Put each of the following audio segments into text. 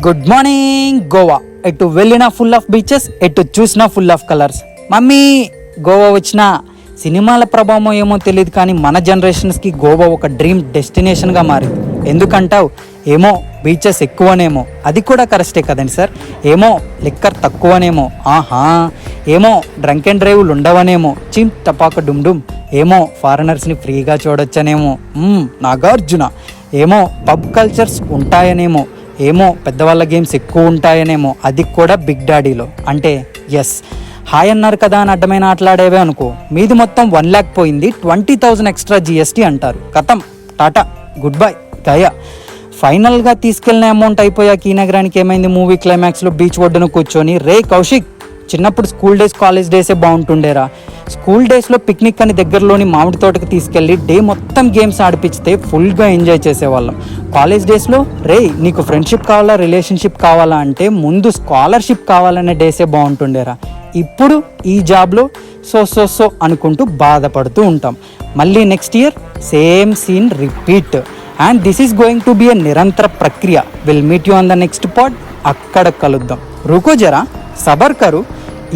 Good morning Goa. ఎటు వెళ్ళినా full of beaches, ఎటు చూసినా full of colours. Mummy Goa వచ్చిన సినిమాల ప్రభావం ఏమో తెలియదు, కానీ మన జనరేషన్స్కి గోవా ఒక డ్రీమ్ డెస్టినేషన్గా మారింది. ఎందుకంటావు? ఏమో బీచెస్ ఎక్కువనేమో, అది కూడా కరెక్టే కదండి సార్. ఏమో లిక్కర్ తక్కువనేమో, ఆహా. ఏమో డ్రంక్ అండ్ డ్రైవ్లు ఉండవనేమో, చిమ్ టపాక డుమ్ డుమ్. ఏమో ఫారినర్స్ని ఫ్రీగా చూడొచ్చనేమో, నాగార్జున. ఏమో పబ్ కల్చర్స్ ఉంటాయనేమో, ఏమో పెద్దవాళ్ళ గేమ్స్ ఎక్కువ ఉంటాయనేమో, అది కూడా బిగ్ డాడీలో. అంటే ఎస్, హాయ్ అన్నారు కదా అని అడ్డమైన ఆటలాడేవే అనుకో, మీది మొత్తం 1 lakh పోయింది, 20,000 ఎక్స్ట్రా GST అంటారు. కథం, టాటా, గుడ్ బై, గయా. ఫైనల్గా తీసుకెళ్ళిన అమౌంట్ అయిపోయాక ఈ నగరానికి ఏమైంది? మూవీ క్లైమాక్స్లో బీచ్ ఒడ్డున కూర్చొని, రే కౌశిక్, చిన్నప్పుడు స్కూల్ డేస్ కాలేజ్ డేసే బాగుంటుండేరా. స్కూల్ డేస్లో పిక్నిక్ అని దగ్గరలోని మామిడి తోటకు తీసుకెళ్ళి డే మొత్తం గేమ్స్ ఆడిపిస్తే ఫుల్గా ఎంజాయ్ చేసేవాళ్ళం. కాలేజ్ డేస్లో రే నీకు ఫ్రెండ్షిప్ కావాలా, రిలేషన్షిప్ కావాలా అంటే ముందు స్కాలర్షిప్ కావాలనే డేసే బాగుంటుండేరా. ఇప్పుడు ఈ జాబ్లో సో అనుకుంటూ బాధపడుతూ ఉంటాం. మళ్ళీ next year same scene repeat. And this is going to be a నిరంతర ప్రక్రియ. Will meet you on the next pod. అక్కడ కలుద్దాం. రుకో జరా, సబర్ కరు.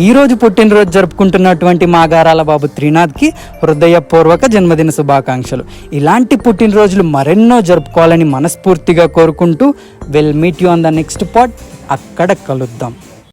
ఈరోజు పుట్టినరోజు జరుపుకుంటున్నటువంటి మా గారాల బాబు త్రినాథ్కి హృదయపూర్వక జన్మదిన శుభాకాంక్షలు. ఇలాంటి పుట్టినరోజులు మరెన్నో జరుపుకోవాలని మనస్ఫూర్తిగా కోరుకుంటూ will meet you on the next pod. అక్కడ కలుద్దాం.